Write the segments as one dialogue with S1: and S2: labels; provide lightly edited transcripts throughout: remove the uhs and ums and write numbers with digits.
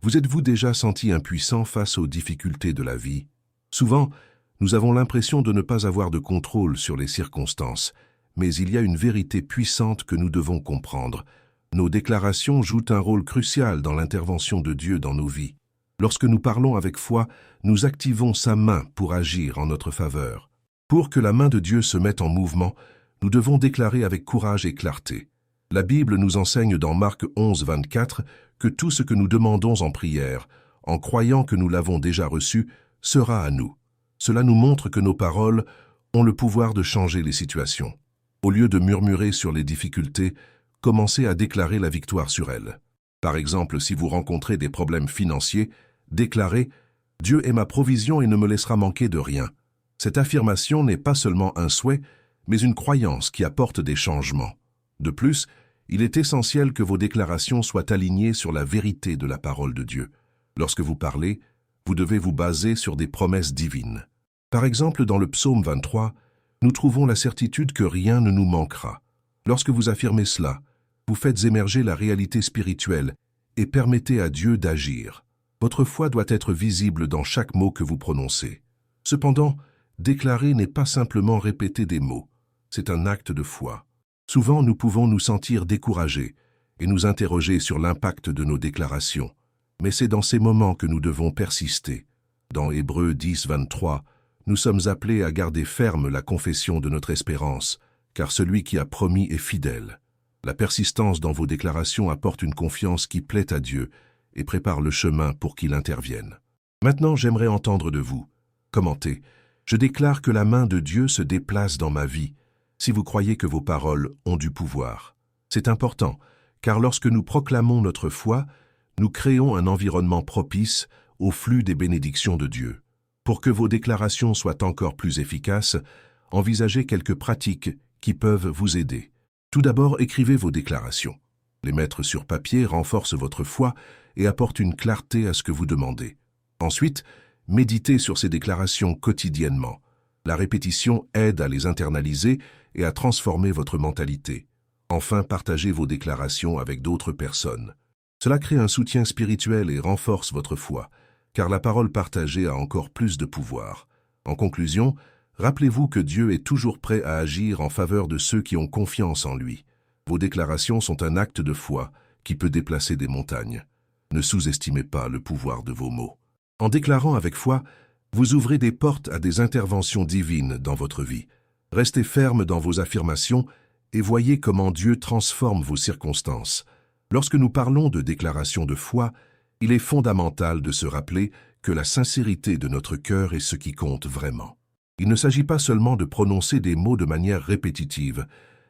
S1: Vous êtes-vous déjà senti impuissant face aux difficultés de la vie? Souvent, nous avons l'impression de ne pas avoir de contrôle sur les circonstances, mais il y a une vérité puissante que nous devons comprendre. Nos déclarations jouent un rôle crucial dans l'intervention de Dieu dans nos vies. Lorsque nous parlons avec foi, nous activons sa main pour agir en notre faveur. Pour que la main de Dieu se mette en mouvement, nous devons déclarer avec courage et clarté. La Bible nous enseigne dans Marc 11, 24 que tout ce que nous demandons en prière, en croyant que nous l'avons déjà reçu, sera à nous. Cela nous montre que nos paroles ont le pouvoir de changer les situations. Au lieu de murmurer sur les difficultés, commencez à déclarer la victoire sur elles. Par exemple, si vous rencontrez des problèmes financiers, déclarez « Dieu est ma provision et ne me laissera manquer de rien ». Cette affirmation n'est pas seulement un souhait, mais une croyance qui apporte des changements. De plus, il est essentiel que vos déclarations soient alignées sur la vérité de la parole de Dieu. Lorsque vous parlez, vous devez vous baser sur des promesses divines. Par exemple, dans le psaume 23, nous trouvons la certitude que rien ne nous manquera. Lorsque vous affirmez cela, vous faites émerger la réalité spirituelle et permettez à Dieu d'agir. Votre foi doit être visible dans chaque mot que vous prononcez. Cependant, déclarer n'est pas simplement répéter des mots, c'est un acte de foi. Souvent, nous pouvons nous sentir découragés et nous interroger sur l'impact de nos déclarations. Mais c'est dans ces moments que nous devons persister. Dans Hébreux 10, 23, nous sommes appelés à garder ferme la confession de notre espérance, car celui qui a promis est fidèle. La persistance dans vos déclarations apporte une confiance qui plaît à Dieu et prépare le chemin pour qu'il intervienne. Maintenant, j'aimerais entendre de vous. Commentez. Je déclare que la main de Dieu se déplace dans ma vie, si vous croyez que vos paroles ont du pouvoir. C'est important, car lorsque nous proclamons notre foi, nous créons un environnement propice au flux des bénédictions de Dieu. Pour que vos déclarations soient encore plus efficaces, envisagez quelques pratiques qui peuvent vous aider. Tout d'abord, écrivez vos déclarations. Les mettre sur papier renforce votre foi et apporte une clarté à ce que vous demandez. Ensuite, méditez sur ces déclarations quotidiennement. La répétition aide à les internaliser et à transformer votre mentalité. Enfin, partagez vos déclarations avec d'autres personnes. Cela crée un soutien spirituel et renforce votre foi, car la parole partagée a encore plus de pouvoir. En conclusion, rappelez-vous que Dieu est toujours prêt à agir en faveur de ceux qui ont confiance en lui. Vos déclarations sont un acte de foi qui peut déplacer des montagnes. Ne sous-estimez pas le pouvoir de vos mots. En déclarant avec foi, vous ouvrez des portes à des interventions divines dans votre vie. Restez ferme dans vos affirmations et voyez comment Dieu transforme vos circonstances. Lorsque nous parlons de déclaration de foi, il est fondamental de se rappeler que la sincérité de notre cœur est ce qui compte vraiment. Il ne s'agit pas seulement de prononcer des mots de manière répétitive,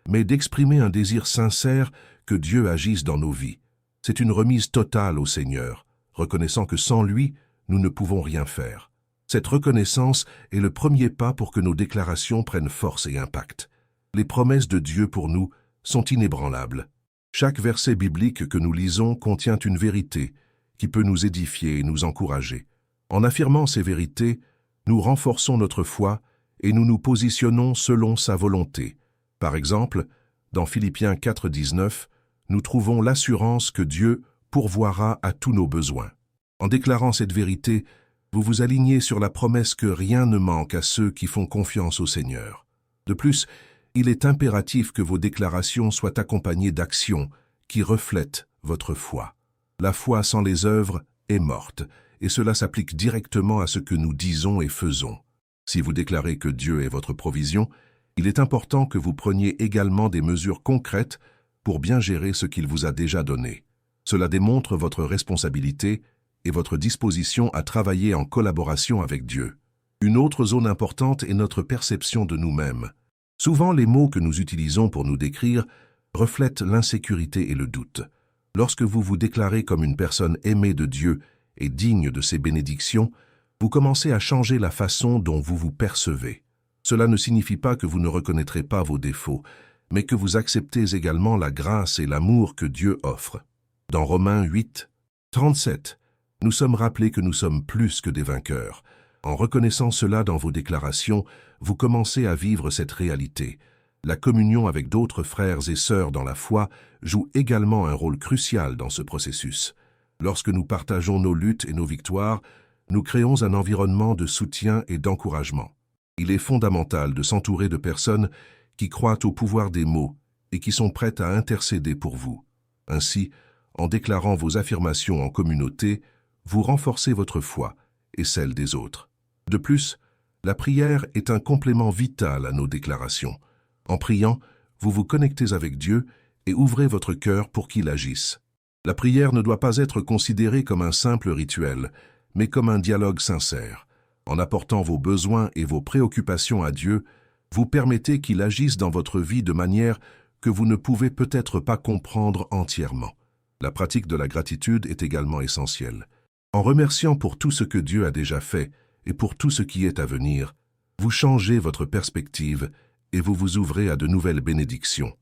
S1: mais d'exprimer un désir sincère que Dieu agisse dans nos vies. C'est une remise totale au Seigneur, reconnaissant que sans lui, nous ne pouvons rien faire. Cette reconnaissance est le premier pas pour que nos déclarations prennent force et impact. Les promesses de Dieu pour nous sont inébranlables. Chaque verset biblique que nous lisons contient une vérité qui peut nous édifier et nous encourager. En affirmant ces vérités, nous renforçons notre foi et nous nous positionnons selon sa volonté. Par exemple, dans Philippiens 4, 19, nous trouvons l'assurance que Dieu pourvoira à tous nos besoins. En déclarant cette vérité, vous vous alignez sur la promesse que rien ne manque à ceux qui font confiance au Seigneur. De plus, il est impératif que vos déclarations soient accompagnées d'actions qui reflètent votre foi. La foi sans les œuvres est morte, et cela s'applique directement à ce que nous disons et faisons. Si vous déclarez que Dieu est votre provision, il est important que vous preniez également des mesures concrètes pour bien gérer ce qu'il vous a déjà donné. Cela démontre votre responsabilité et votre disposition à travailler en collaboration avec Dieu. Une autre zone importante est notre perception de nous-mêmes. Souvent, les mots que nous utilisons pour nous décrire reflètent l'insécurité et le doute. Lorsque vous vous déclarez comme une personne aimée de Dieu et digne de ses bénédictions, vous commencez à changer la façon dont vous vous percevez. Cela ne signifie pas que vous ne reconnaîtrez pas vos défauts, mais que vous acceptez également la grâce et l'amour que Dieu offre. Dans Romains 8, 37, nous sommes rappelés que nous sommes plus que des vainqueurs. En reconnaissant cela dans vos déclarations, vous commencez à vivre cette réalité. La communion avec d'autres frères et sœurs dans la foi joue également un rôle crucial dans ce processus. Lorsque nous partageons nos luttes et nos victoires, nous créons un environnement de soutien et d'encouragement. Il est fondamental de s'entourer de personnes qui croient au pouvoir des mots et qui sont prêtes à intercéder pour vous. Ainsi, en déclarant vos affirmations en communauté, vous renforcez votre foi et celle des autres. De plus, la prière est un complément vital à nos déclarations. En priant, vous vous connectez avec Dieu et ouvrez votre cœur pour qu'il agisse. La prière ne doit pas être considérée comme un simple rituel, mais comme un dialogue sincère. En apportant vos besoins et vos préoccupations à Dieu, vous permettez qu'il agisse dans votre vie de manière que vous ne pouvez peut-être pas comprendre entièrement. La pratique de la gratitude est également essentielle. En remerciant pour tout ce que Dieu a déjà fait et pour tout ce qui est à venir, vous changez votre perspective et vous vous ouvrez à de nouvelles bénédictions.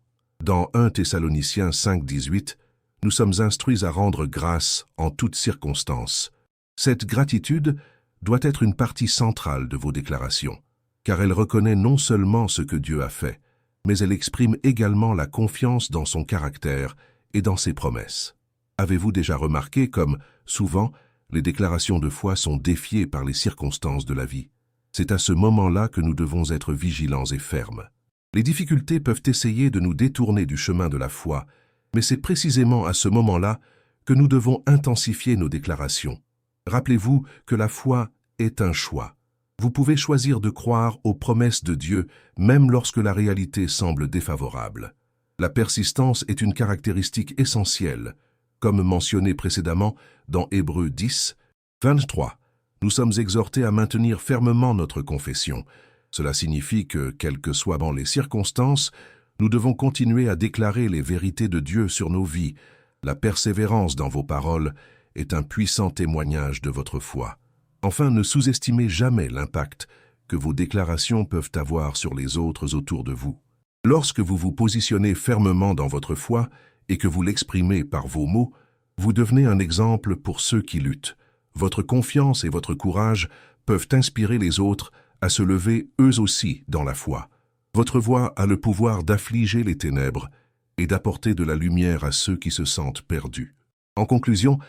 S1: Dans 1 Thessaloniciens 5:18, nous sommes instruits à rendre grâce en toutes circonstances. Cette gratitude doit être une partie centrale de vos déclarations, car elle reconnaît non seulement ce que Dieu a fait, mais elle exprime également la confiance dans son caractère et dans ses promesses. Avez-vous déjà remarqué comme, souvent, les déclarations de foi sont défiées par les circonstances de la vie? C'est à ce moment-là que nous devons être vigilants et fermes. Les difficultés peuvent essayer de nous détourner du chemin de la foi, mais c'est précisément à ce moment-là que nous devons intensifier nos déclarations. Rappelez-vous que la foi est un choix. Vous pouvez choisir de croire aux promesses de Dieu, même lorsque la réalité semble défavorable. La persistance est une caractéristique essentielle, comme mentionné précédemment dans Hébreux 10, 23. Nous sommes exhortés à maintenir fermement notre confession. Cela signifie que, quelles que soient les circonstances, nous devons continuer à déclarer les vérités de Dieu sur nos vies. La persévérance dans vos paroles est un puissant témoignage de votre foi. Enfin, ne sous-estimez jamais l'impact que vos déclarations peuvent avoir sur les autres autour de vous. Lorsque vous vous positionnez fermement dans votre foi et que vous l'exprimez par vos mots, vous devenez un exemple pour ceux qui luttent. Votre confiance et votre courage peuvent inspirer les autres à se lever eux aussi dans la foi. Votre voix a le pouvoir d'affliger les ténèbres et d'apporter de la lumière à ceux qui se sentent perdus. En conclusion,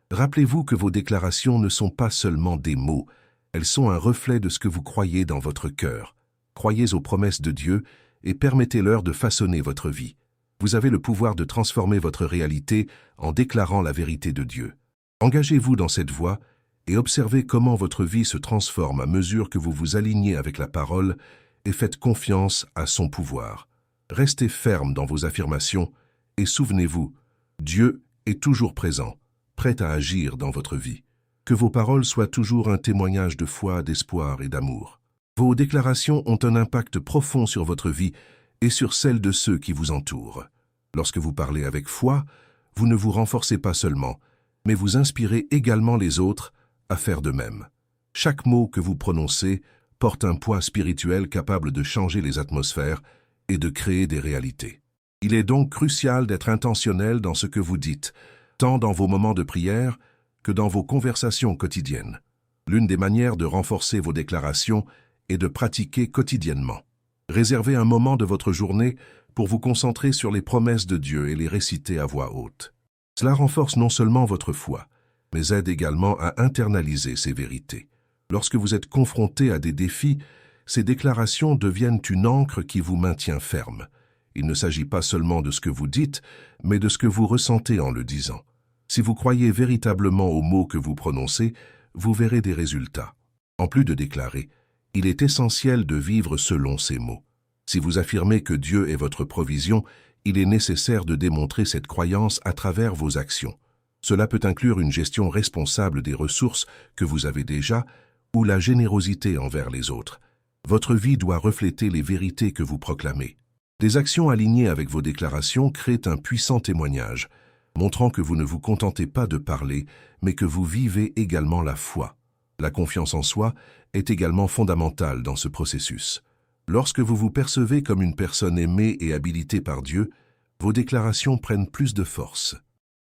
S1: rappelez-vous que vos déclarations ne sont pas seulement des mots, elles sont un reflet de ce que vous croyez dans votre cœur. Croyez aux promesses de Dieu et permettez-leur de façonner votre vie. Vous avez le pouvoir de transformer votre réalité en déclarant la vérité de Dieu. Engagez-vous dans cette voie et observez comment votre vie se transforme à mesure que vous vous alignez avec la parole et faites confiance à son pouvoir. Restez ferme dans vos affirmations et souvenez-vous, Dieu est toujours présent, prêt à agir dans votre vie. Que vos paroles soient toujours un témoignage de foi, d'espoir et d'amour. Vos déclarations ont un impact profond sur votre vie et sur celle de ceux qui vous entourent. Lorsque vous parlez avec foi, vous ne vous renforcez pas seulement, mais vous inspirez également les autres à faire de même. Chaque mot que vous prononcez porte un poids spirituel capable de changer les atmosphères et de créer des réalités. Il est donc crucial d'être intentionnel dans ce que vous dites, tant dans vos moments de prière que dans vos conversations quotidiennes. L'une des manières de renforcer vos déclarations est de pratiquer quotidiennement. Réservez un moment de votre journée pour vous concentrer sur les promesses de Dieu et les réciter à voix haute. Cela renforce non seulement votre foi, mais aide également à internaliser ces vérités. Lorsque vous êtes confronté à des défis, ces déclarations deviennent une ancre qui vous maintient ferme. Il ne s'agit pas seulement de ce que vous dites, mais de ce que vous ressentez en le disant. Si vous croyez véritablement aux mots que vous prononcez, vous verrez des résultats. En plus de déclarer, il est essentiel de vivre selon ces mots. Si vous affirmez que Dieu est votre provision, il est nécessaire de démontrer cette croyance à travers vos actions. Cela peut inclure une gestion responsable des ressources que vous avez déjà ou la générosité envers les autres. Votre vie doit refléter les vérités que vous proclamez. Des actions alignées avec vos déclarations créent un puissant témoignage, montrant que vous ne vous contentez pas de parler, mais que vous vivez également la foi. La confiance en soi est également fondamentale dans ce processus. Lorsque vous vous percevez comme une personne aimée et habilitée par Dieu, vos déclarations prennent plus de force.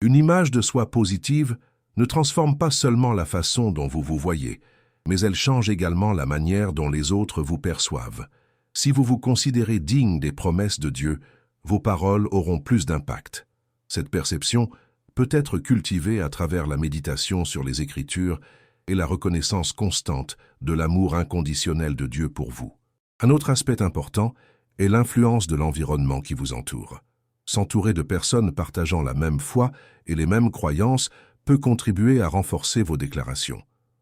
S1: Une image de soi positive ne transforme pas seulement la façon dont vous vous voyez, mais elle change également la manière dont les autres vous perçoivent. Si vous vous considérez digne des promesses de Dieu, vos paroles auront plus d'impact. Cette perception peut être cultivé à travers la méditation sur les Écritures et la reconnaissance constante de l'amour inconditionnel de Dieu pour vous. Un autre aspect important est l'influence de l'environnement qui vous entoure. S'entourer de personnes partageant la même foi et les mêmes croyances peut contribuer à renforcer vos déclarations.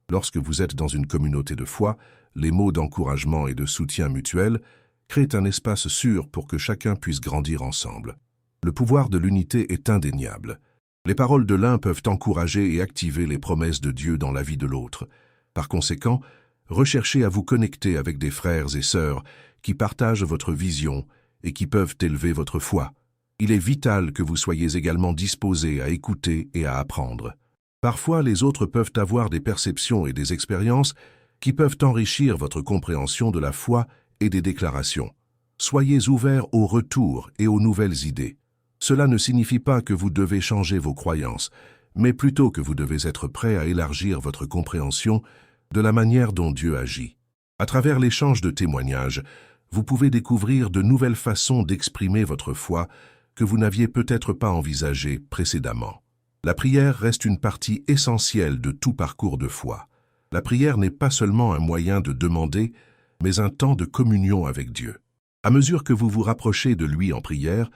S1: Lorsque vous êtes dans une communauté de foi, les mots d'encouragement et de soutien mutuel créent un espace sûr pour que chacun puisse grandir ensemble. Le pouvoir de l'unité est indéniable. Les paroles de l'un peuvent encourager et activer les promesses de Dieu dans la vie de l'autre. Par conséquent, recherchez à vous connecter avec des frères et sœurs qui partagent votre vision et qui peuvent élever votre foi. Il est vital que vous soyez également disposés à écouter et à apprendre. Parfois, les autres peuvent avoir des perceptions et des expériences qui peuvent enrichir votre compréhension de la foi et des déclarations. Soyez ouverts au retour et aux nouvelles idées. Cela ne signifie pas que vous devez changer vos croyances, mais plutôt que vous devez être prêt à élargir votre compréhension de la manière dont Dieu agit. À travers l'échange de témoignages, vous pouvez découvrir de nouvelles façons d'exprimer votre foi que vous n'aviez peut-être pas envisagées précédemment. La prière reste une partie essentielle de tout parcours de foi. La prière n'est pas seulement un moyen de demander, mais un temps de communion avec Dieu. À mesure que vous vous rapprochez de lui en prière,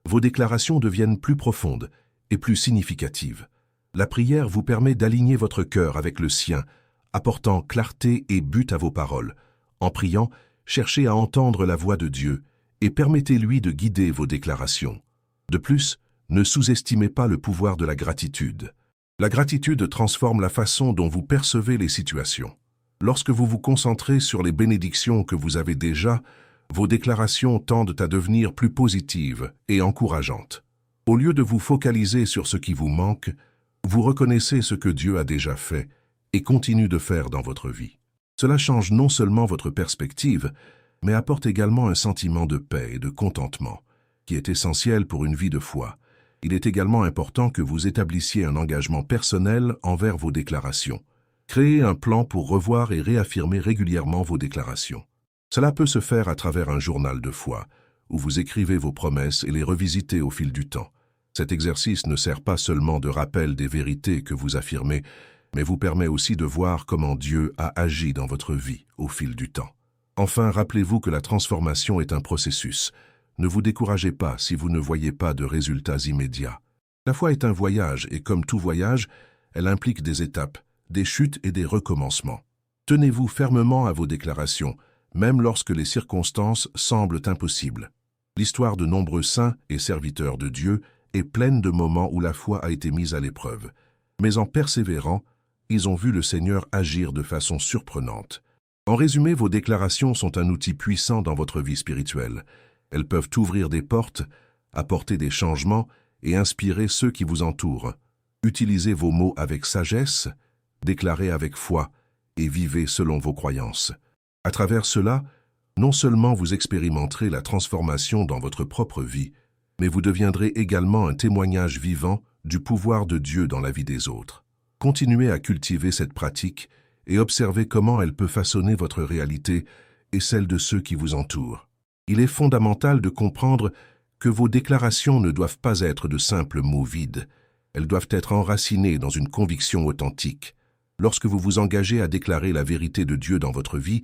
S1: vos déclarations deviennent plus profondes et plus significatives. La prière vous permet d'aligner votre cœur avec le sien, apportant clarté et but à vos paroles. En priant, cherchez à entendre la voix de Dieu et permettez-lui de guider vos déclarations. De plus, ne sous-estimez pas le pouvoir de la gratitude. La gratitude transforme la façon dont vous percevez les situations. Lorsque vous vous concentrez sur les bénédictions que vous avez déjà, vos déclarations tendent à devenir plus positives et encourageantes. Au lieu de vous focaliser sur ce qui vous manque, vous reconnaissez ce que Dieu a déjà fait et continue de faire dans votre vie. Cela change non seulement votre perspective, mais apporte également un sentiment de paix et de contentement, qui est essentiel pour une vie de foi. Il est également important que vous établissiez un engagement personnel envers vos déclarations. Créez un plan pour revoir et réaffirmer régulièrement vos déclarations. Cela peut se faire à travers un journal de foi, où vous écrivez vos promesses et les revisitez au fil du temps. Cet exercice ne sert pas seulement de rappel des vérités que vous affirmez, mais vous permet aussi de voir comment Dieu a agi dans votre vie au fil du temps. Enfin, rappelez-vous que la transformation est un processus. Ne vous découragez pas si vous ne voyez pas de résultats immédiats. La foi est un voyage et comme tout voyage, elle implique des étapes, des chutes et des recommencements. Tenez-vous fermement à vos déclarations, même lorsque les circonstances semblent impossibles. L'histoire de nombreux saints et serviteurs de Dieu est pleine de moments où la foi a été mise à l'épreuve. Mais en persévérant, ils ont vu le Seigneur agir de façon surprenante. En résumé, vos déclarations sont un outil puissant dans votre vie spirituelle. Elles peuvent ouvrir des portes, apporter des changements et inspirer ceux qui vous entourent. Utilisez vos mots avec sagesse, déclarez avec foi et vivez selon vos croyances. À travers cela, non seulement vous expérimenterez la transformation dans votre propre vie, mais vous deviendrez également un témoignage vivant du pouvoir de Dieu dans la vie des autres. Continuez à cultiver cette pratique et observez comment elle peut façonner votre réalité et celle de ceux qui vous entourent. Il est fondamental de comprendre que vos déclarations ne doivent pas être de simples mots vides. Elles doivent être enracinées dans une conviction authentique. Lorsque vous vous engagez à déclarer la vérité de Dieu dans votre vie,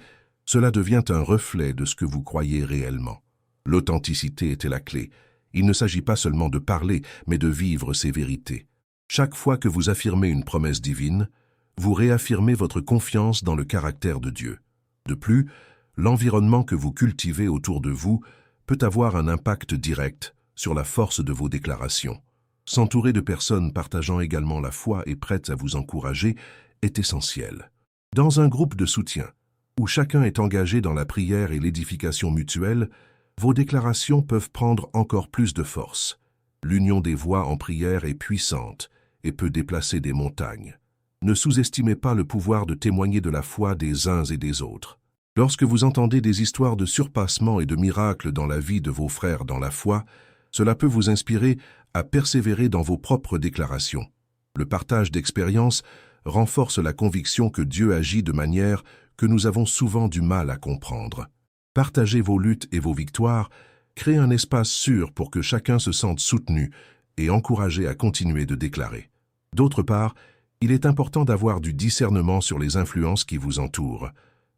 S1: cela devient un reflet de ce que vous croyez réellement. L'authenticité était la clé. Il ne s'agit pas seulement de parler, mais de vivre ces vérités. Chaque fois que vous affirmez une promesse divine, vous réaffirmez votre confiance dans le caractère de Dieu. De plus, l'environnement que vous cultivez autour de vous peut avoir un impact direct sur la force de vos déclarations. S'entourer de personnes partageant également la foi et prêtes à vous encourager est essentiel. Dans un groupe de soutien, où chacun est engagé dans la prière et l'édification mutuelle, vos déclarations peuvent prendre encore plus de force. L'union des voix en prière est puissante et peut déplacer des montagnes. Ne sous-estimez pas le pouvoir de témoigner de la foi des uns et des autres. Lorsque vous entendez des histoires de surpassement et de miracles dans la vie de vos frères dans la foi, cela peut vous inspirer à persévérer dans vos propres déclarations. Le partage d'expériences renforce la conviction que Dieu agit de manière que nous avons souvent du mal à comprendre. Partagez vos luttes et vos victoires, créez un espace sûr pour que chacun se sente soutenu et encouragés à continuer de déclarer. D'autre part, il est important d'avoir du discernement sur les influences qui vous entourent.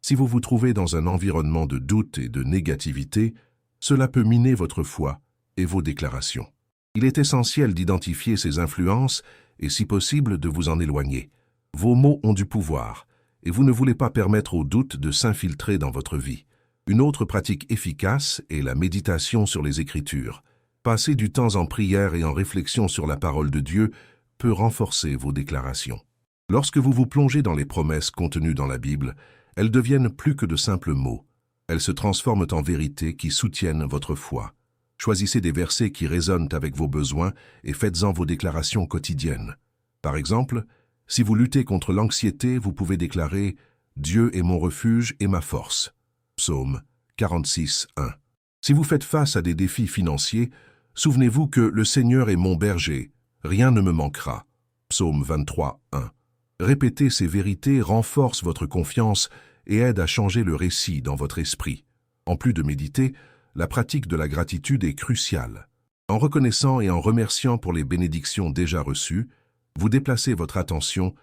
S1: Si vous vous trouvez dans un environnement de doute et de négativité, cela peut miner votre foi et vos déclarations. Il est essentiel d'identifier ces influences et, si possible, de vous en éloigner. Vos mots ont du pouvoir, et vous ne voulez pas permettre au doute de s'infiltrer dans votre vie. Une autre pratique efficace est la méditation sur les Écritures. Passer du temps en prière et en réflexion sur la parole de Dieu peut renforcer vos déclarations. Lorsque vous vous plongez dans les promesses contenues dans la Bible, elles deviennent plus que de simples mots. Elles se transforment en vérités qui soutiennent votre foi. Choisissez des versets qui résonnent avec vos besoins et faites-en vos déclarations quotidiennes. Par exemple, si vous luttez contre l'anxiété, vous pouvez déclarer « Dieu est mon refuge et ma force ». Psaume 46, 1. Si vous faites face à des défis financiers, souvenez-vous que le Seigneur est mon berger, rien ne me manquera. Psaume 23, 1. Répéter ces vérités renforce votre confiance et aide à changer le récit dans votre esprit. En plus de méditer, la pratique de la gratitude est cruciale. En reconnaissant et en remerciant pour les bénédictions déjà reçues, vous déplacez votre attention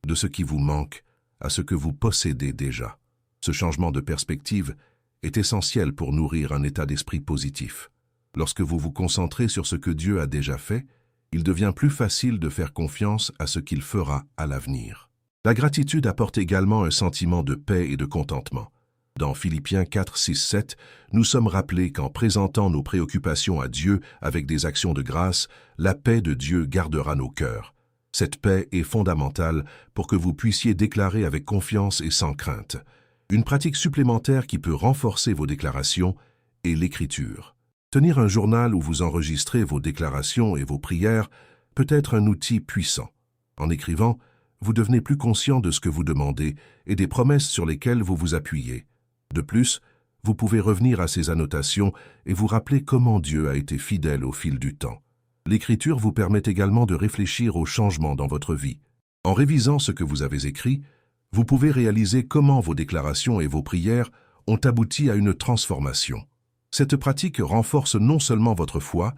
S1: de ce qui vous manque à ce que vous possédez déjà. Ce changement de perspective est essentiel pour nourrir un état d'esprit positif. Lorsque vous vous concentrez sur ce que Dieu a déjà fait, il devient plus facile de faire confiance à ce qu'il fera à l'avenir. La gratitude apporte également un sentiment de paix et de contentement. Dans Philippiens 4, 6, 7, nous sommes rappelés qu'en présentant nos préoccupations à Dieu avec des actions de grâce, la paix de Dieu gardera nos cœurs. Cette paix est fondamentale pour que vous puissiez déclarer avec confiance et sans crainte. Une pratique supplémentaire qui peut renforcer vos déclarations est l'écriture. Tenir un journal où vous enregistrez vos déclarations et vos prières peut être un outil puissant. En écrivant, vous devenez plus conscient de ce que vous demandez et des promesses sur lesquelles vous vous appuyez. De plus, vous pouvez revenir à ces annotations et vous rappeler comment Dieu a été fidèle au fil du temps. L'écriture vous permet également de réfléchir aux changements dans votre vie. En révisant ce que vous avez écrit, vous pouvez réaliser comment vos déclarations et vos prières ont abouti à une transformation. Cette pratique renforce non seulement votre foi,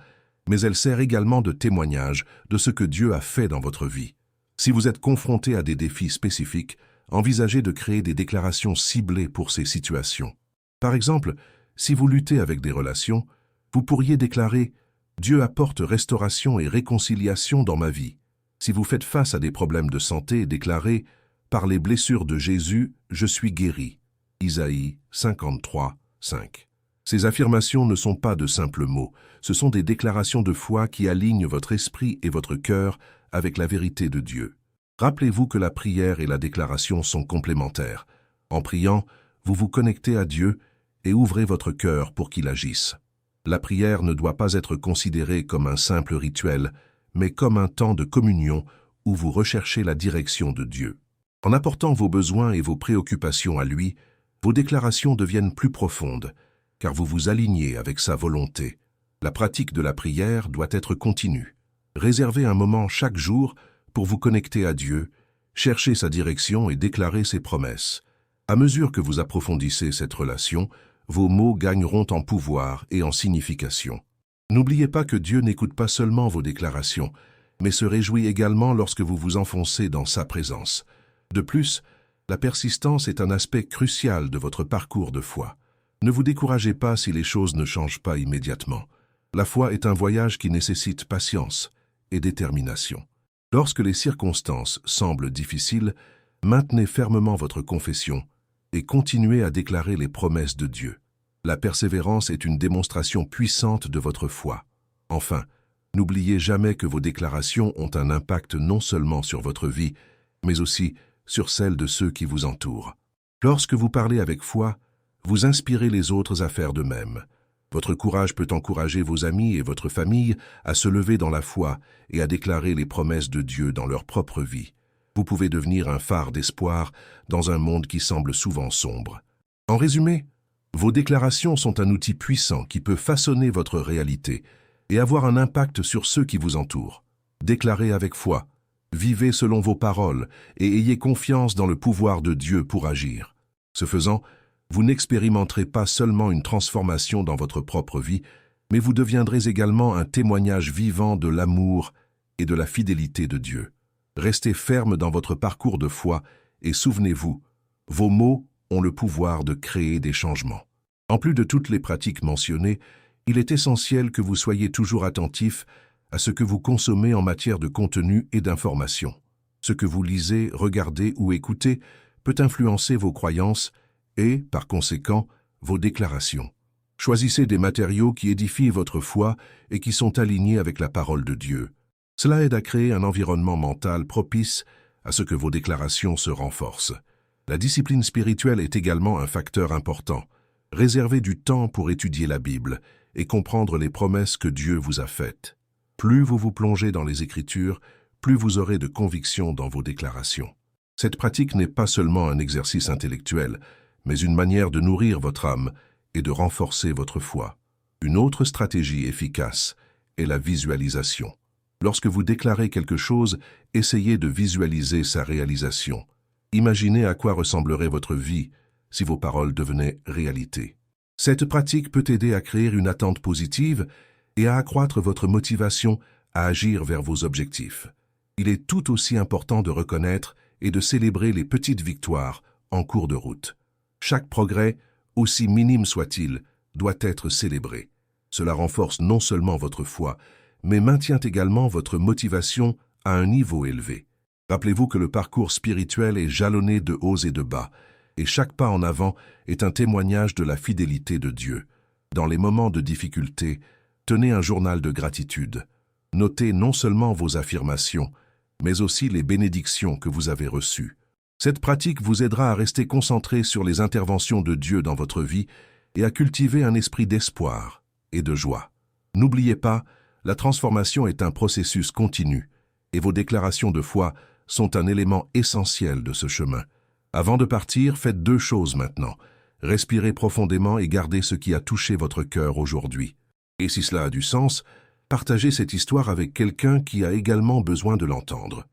S1: mais elle sert également de témoignage de ce que Dieu a fait dans votre vie. Si vous êtes confronté à des défis spécifiques, envisagez de créer des déclarations ciblées pour ces situations. Par exemple, si vous luttez avec des relations, vous pourriez déclarer « Dieu apporte restauration et réconciliation dans ma vie ». Si vous faites face à des problèmes de santé, déclarez « Par les blessures de Jésus, je suis guéri ». Isaïe 53, 5. Ces affirmations ne sont pas de simples mots, ce sont des déclarations de foi qui alignent votre esprit et votre cœur avec la vérité de Dieu. Rappelez-vous que la prière et la déclaration sont complémentaires. En priant, vous vous connectez à Dieu et ouvrez votre cœur pour qu'il agisse. La prière ne doit pas être considérée comme un simple rituel, mais comme un temps de communion où vous recherchez la direction de Dieu. En apportant vos besoins et vos préoccupations à lui, vos déclarations deviennent plus profondes, car vous vous alignez avec sa volonté. La pratique de la prière doit être continue. Réservez un moment chaque jour pour vous connecter à Dieu, chercher sa direction et déclarer ses promesses. À mesure que vous approfondissez cette relation, vos mots gagneront en pouvoir et en signification. N'oubliez pas que Dieu n'écoute pas seulement vos déclarations, mais se réjouit également lorsque vous vous enfoncez dans sa présence. De plus, la persistance est un aspect crucial de votre parcours de foi. Ne vous découragez pas si les choses ne changent pas immédiatement. La foi est un voyage qui nécessite patience et détermination. Lorsque les circonstances semblent difficiles, maintenez fermement votre confession et continuez à déclarer les promesses de Dieu. La persévérance est une démonstration puissante de votre foi. Enfin, n'oubliez jamais que vos déclarations ont un impact non seulement sur votre vie, mais aussi sur celle de ceux qui vous entourent. Lorsque vous parlez avec foi, vous inspirez les autres à faire de même. Votre courage peut encourager vos amis et votre famille à se lever dans la foi et à déclarer les promesses de Dieu dans leur propre vie. Vous pouvez devenir un phare d'espoir dans un monde qui semble souvent sombre. En résumé, vos déclarations sont un outil puissant qui peut façonner votre réalité et avoir un impact sur ceux qui vous entourent. Déclarez avec foi, vivez selon vos paroles et ayez confiance dans le pouvoir de Dieu pour agir. Ce faisant, vous n'expérimenterez pas seulement une transformation dans votre propre vie, mais vous deviendrez également un témoignage vivant de l'amour et de la fidélité de Dieu. Restez ferme dans votre parcours de foi et souvenez-vous, vos mots ont le pouvoir de créer des changements. En plus de toutes les pratiques mentionnées, il est essentiel que vous soyez toujours attentif à ce que vous consommez en matière de contenu et d'information. Ce que vous lisez, regardez ou écoutez peut influencer vos croyances et, par conséquent, vos déclarations. Choisissez des matériaux qui édifient votre foi et qui sont alignés avec la parole de Dieu. Cela aide à créer un environnement mental propice à ce que vos déclarations se renforcent. La discipline spirituelle est également un facteur important. Réservez du temps pour étudier la Bible et comprendre les promesses que Dieu vous a faites. Plus vous vous plongez dans les Écritures, plus vous aurez de conviction dans vos déclarations. Cette pratique n'est pas seulement un exercice intellectuel, mais une manière de nourrir votre âme et de renforcer votre foi. Une autre stratégie efficace est la visualisation. Lorsque vous déclarez quelque chose, essayez de visualiser sa réalisation. Imaginez à quoi ressemblerait votre vie si vos paroles devenaient réalité. Cette pratique peut aider à créer une attente positive et à accroître votre motivation à agir vers vos objectifs. Il est tout aussi important de reconnaître et de célébrer les petites victoires en cours de route. Chaque progrès, aussi minime soit-il, doit être célébré. Cela renforce non seulement votre foi, mais maintient également votre motivation à un niveau élevé. Rappelez-vous que le parcours spirituel est jalonné de hauts et de bas, et chaque pas en avant est un témoignage de la fidélité de Dieu. Dans les moments de difficulté, tenez un journal de gratitude. Notez non seulement vos affirmations, mais aussi les bénédictions que vous avez reçues. Cette pratique vous aidera à rester concentré sur les interventions de Dieu dans votre vie et à cultiver un esprit d'espoir et de joie. N'oubliez pas, la transformation est un processus continu, et vos déclarations de foi sont un élément essentiel de ce chemin. Avant de partir, faites 2 choses maintenant. Respirez profondément et gardez ce qui a touché votre cœur aujourd'hui. Et si cela a du sens, partagez cette histoire avec quelqu'un qui a également besoin de l'entendre.